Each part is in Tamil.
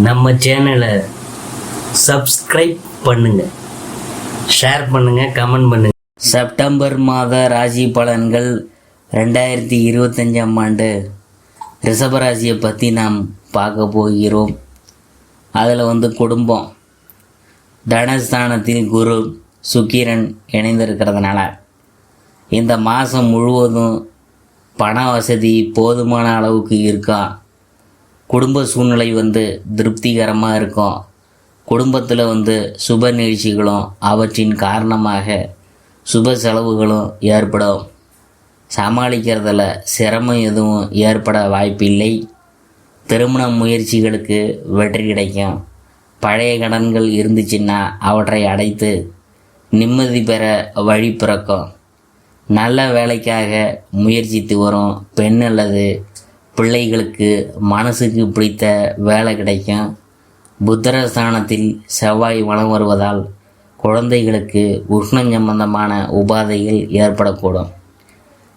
நம்ம சேனலை சப்ஸ்கிரைப் பண்ணுங்கள், ஷேர் பண்ணுங்கள், கமெண்ட் பண்ணுங்கள். செப்டம்பர் மாத ராசி பலன்கள் 2025ஆம் ஆண்டு ரிஷபராசியை பற்றி நாம் பார்க்க போகிறோம். அதில் குடும்பம், தனஸ்தானத்தில் குரு சுக்கிரன் இணைந்திருக்கிறதுனால இந்த மாதம் முழுவதும் பண வசதி போதுமான அளவுக்கு இருக்கா. குடும்ப சூழ்நிலை திருப்திகரமாக இருக்கும். குடும்பத்தில் சுப நிகழ்ச்சிகளும் அவற்றின் காரணமாக சுப செலவுகளும் ஏற்படும். சமாளிக்கிறதுல சிரமம் எதுவும் ஏற்பட வாய்ப்பில்லை. திருமண முயற்சிகளுக்கு வெற்றி கிடைக்கும். பழைய கடன்கள் இருந்துச்சுன்னா அவற்றை அடைத்து நிம்மதி பெற வழி பிறக்கும். நல்ல வேலைக்காக முயற்சித்து வரும் பெண் அல்லது பிள்ளைகளுக்கு மனசுக்கு பிடித்த வேலை கிடைக்கும். புத்திரஸ்தானத்தில் செவ்வாய் வலம் வருவதால் குழந்தைகளுக்கு உஷ்ணம் சம்பந்தமான உபாதைகள் ஏற்படக்கூடும்.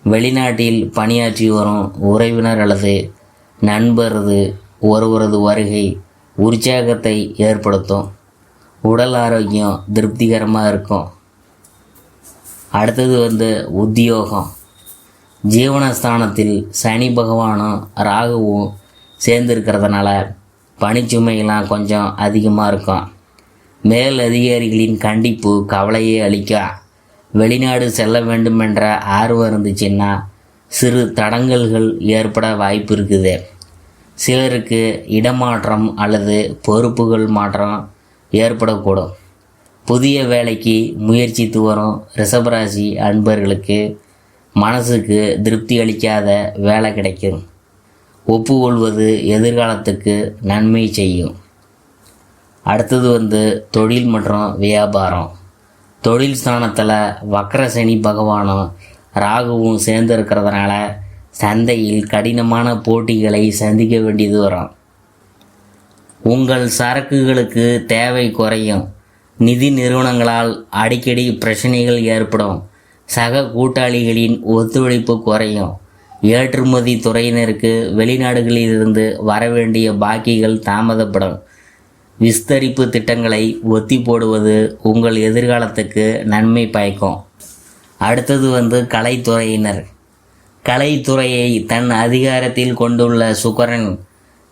வெளிநாட்டில் பணியாற்றி வரும் உறவினர் அல்லது நண்பரது ஒருவரது வருகை உற்சாகத்தை ஏற்படுத்தும். உடல் ஆரோக்கியம் திருப்திகரமாக இருக்கும். அடுத்தது உத்தியோகம். ஜீவனஸ்தானத்தில் சனி பகவானும் ராகுவும் சேர்ந்துருக்கிறதுனால பணிச்சுமையெல்லாம் கொஞ்சம் அதிகமாக இருக்கும். மேல் அதிகாரிகளின் கண்டிப்பு கவலையை அளிக்கும். வெளிநாடு செல்ல வேண்டுமென்ற ஆர்வம் இருந்துச்சுன்னா சிறு தடங்கல்கள் ஏற்பட வாய்ப்பு இருக்குது. சிலருக்கு இடமாற்றம் அல்லது பொறுப்புகள் மாற்றம் ஏற்படக்கூடும். புதிய வேலைக்கு முயற்சித்து வரும் ரிஷபராசி அன்பர்களுக்கு மனசுக்கு திருப்தி அளிக்காத வேலை கிடைக்கும். ஒப்புக்கொள்வது எதிர்காலத்துக்கு நன்மை செய்யும். அடுத்தது தொழில் மற்றும் வியாபாரம். தொழில் ஸ்தானத்தில் வக்ர சனி பகவானும் ராகுவும் சேர்ந்து இருக்கிறதுனால சந்தையில் கடினமான போட்டிகளை சந்திக்க வேண்டியது வரும். உங்கள் சரக்குகளுக்கு தேவை குறையும். நிதி நிறுவனங்களால் அடிக்கடி பிரச்சனைகள் ஏற்படும். சக கூட்டாளிகளின் ஒத்துழைப்பு குறையும். ஏற்றுமதி துறையினருக்கு வெளிநாடுகளிலிருந்து வரவேண்டிய பாக்கிகள் தாமதப்படும். விஸ்தரிப்பு திட்டங்களை ஒத்தி போடுவது உங்கள் எதிர்காலத்துக்கு நன்மை பயக்கும். அடுத்தது கலைத்துறையினர். கலைத்துறையை தன் அதிகாரத்தில் கொண்டுள்ள சுக்கிரன்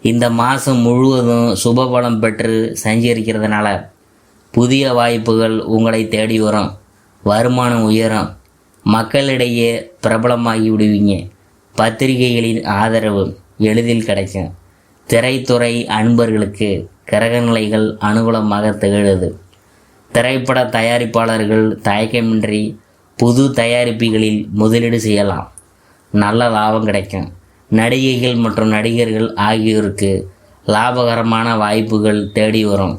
இந்த மாதம் முழுவதும் சுபபலம் பெற்று சஞ்சரிக்கிறதுனால புதிய வாய்ப்புகள் உங்களை தேடி வரும். வருமானம் உயரும். மக்களிடையே பிரபலமாகி விடுவீங்க. பத்திரிகைகளின் ஆதரவு எளிதில் கிடைக்கும். திரைத்துறை அன்பர்களுக்கு கிரகநிலைகள் அனுகூலமாக திகழுது. திரைப்பட தயாரிப்பாளர்கள் தயக்கமின்றி புது தயாரிப்புகளில் முதலீடு செய்யலாம். நல்ல லாபம் கிடைக்கும். நடிகைகள் மற்றும் நடிகர்கள் ஆகியோருக்கு லாபகரமான வாய்ப்புகள் தேடி வரும்.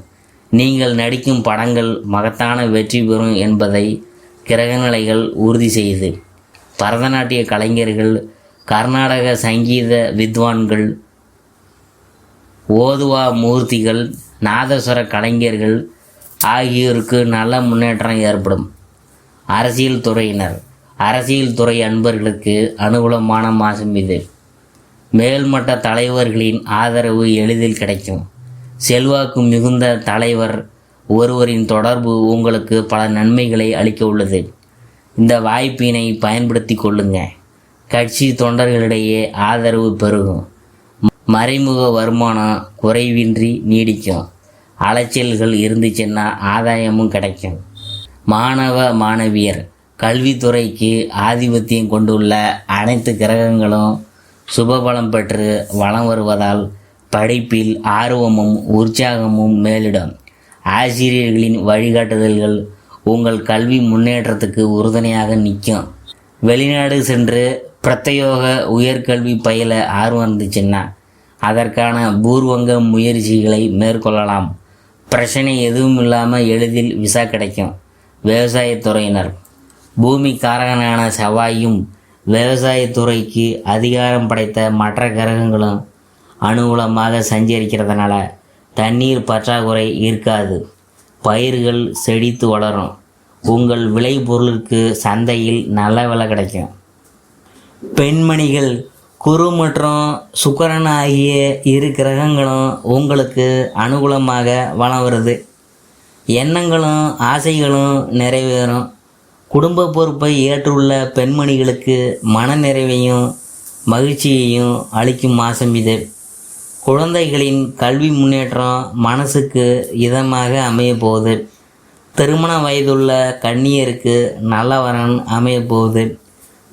நீங்கள் நடிக்கும் படங்கள் மகத்தான வெற்றி பெறும் என்பதை கிரகநிலைகள் உறுதி செய்து. பரதநாட்டிய கலைஞர்கள், கர்நாடக சங்கீத வித்வான்கள், ஓதுவா மூர்த்திகள், நாதஸ்வர கலைஞர்கள் ஆகியோருக்கு நல்ல முன்னேற்றம் ஏற்படும். அரசியல் துறையினர். அரசியல் துறை அன்பர்களுக்கு அனுகூலமான மாதம் இது. மேல்மட்ட தலைவர்களின் ஆதரவு எளிதில் கிடைக்கும். செல்வாக்கு மிகுந்த தலைவர் ஒருவரின் தொடர்பு உங்களுக்கு பல நன்மைகளை அளிக்க உள்ளது. இந்த வாய்ப்பினை பயன்படுத்தி கொள்ளுங்க. கட்சி தொண்டர்களிடையே ஆதரவு பெருகும். மறைமுக வருமானம் குறைவின்றி நீடிக்கும். அலைச்சல்கள் இருந்துச்சுன்னா ஆதாயமும் கிடைக்கும். மாணவ மாணவியர். கல்வித்துறைக்கு ஆதிபத்தியம் கொண்டுள்ள அனைத்து கிரகங்களும் சுபபலம் பெற்று வலம் வருவதால் படிப்பில் ஆர்வமும் உற்சாகமும் மேலிடும். ஆசிரியர்களின் வழிகாட்டுதல்கள் உங்கள் கல்வி முன்னேற்றத்துக்கு உறுதுணையாக நிற்கும். வெளிநாடு சென்று பிரத்யோக உயர்கல்வி பயில ஆர்வம் இருந்துச்சுன்னா அதற்கான பூர்வங்க முயற்சிகளை மேற்கொள்ளலாம். பிரச்சனை எதுவும் இல்லாமல் எளிதில் விசா கிடைக்கும். விவசாயத்துறையினர். பூமி காரகனான செவ்வாயும் விவசாயத்துறைக்கு அதிகாரம் படைத்த மற்ற கிரகங்களும் அனுகூலமாக சஞ்சரிக்கிறதுனால தண்ணீர் பற்றாக்குறை இருக்காது. பயிர்கள் செழித்து வளரும். உங்கள் விளைபொருளுக்கு சந்தையில் நல்ல விலை கிடைக்கும். பெண்மணிகள் குரு மற்றும் சுக்கிரன் ஆகிய இரு கிரகங்களும் உங்களுக்கு அனுகூலமாக வலம் வருது. எண்ணங்களும் ஆசைகளும் நிறைவேறும். குடும்ப பொறுப்பை ஏற்றுள்ள பெண்மணிகளுக்கு மன நிறைவையும் மகிழ்ச்சியையும் அளிக்கும் மாதம் இது. குழந்தைகளின் கல்வி முன்னேற்றம் மனசுக்கு இதமாக அமைய போகுது. திருமண வயதுள்ள கன்னியருக்கு நல்ல வரன் அமைய போகுது.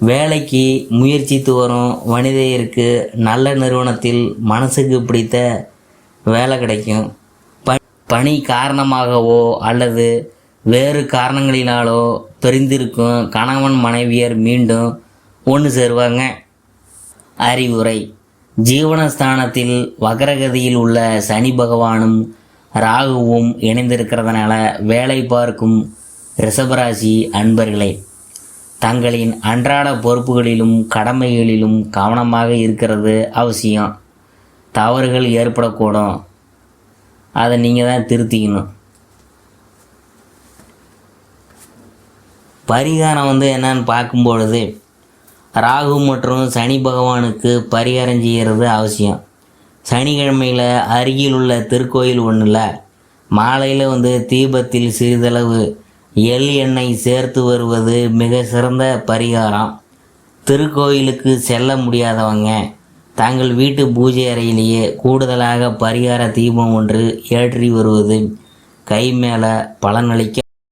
வேலைக்கு முயற்சித்து வரும் வனிதையருக்கு நல்ல நிறுவனத்தில் மனசுக்கு பிடித்த வேலை கிடைக்கும். பணி காரணமாகவோ அல்லது வேறு காரணங்களினாலோ பிரிந்திருக்கும் கணவன் மனைவியர் மீண்டும் ஒன்று சேருவாங்க. அறிவுரை: ஜீவனஸ்தானத்தில் வக்ரகதியில் உள்ள சனி பகவானும் ராகுவும் இணைந்திருக்கிறதுனால வேலை பார்க்கும் ரிஷபராசி அன்பர்களே, தங்களின் அன்றாட பொறுப்புகளிலும் கடமைகளிலும் கவனமாக இருக்கிறது அவசியம். தவறுகள் ஏற்படக்கூடும், அதை நீங்கள் தான் திருத்திக்கணும். பரிகாரம் என்னன்னு பார்க்கும்பொழுது, ராகு மற்றும் சனி பகவானுக்கு பரிகாரம் செய்கிறது அவசியம். சனிக்கிழமையில் அருகில் உள்ள திருக்கோயில் ஒன்றில் மாலையில் தீபத்தில் சிறிதளவு எள் எண்ணெய் சேர்த்து வருவது மிக சிறந்த பரிகாரம். திருக்கோயிலுக்கு செல்ல முடியாதவங்க தங்கள் வீட்டு பூஜை அறையிலேயே கூடுதலாக பரிகார தீபம் ஒன்று ஏற்றி வருவது கை மேலே பலனளிக்க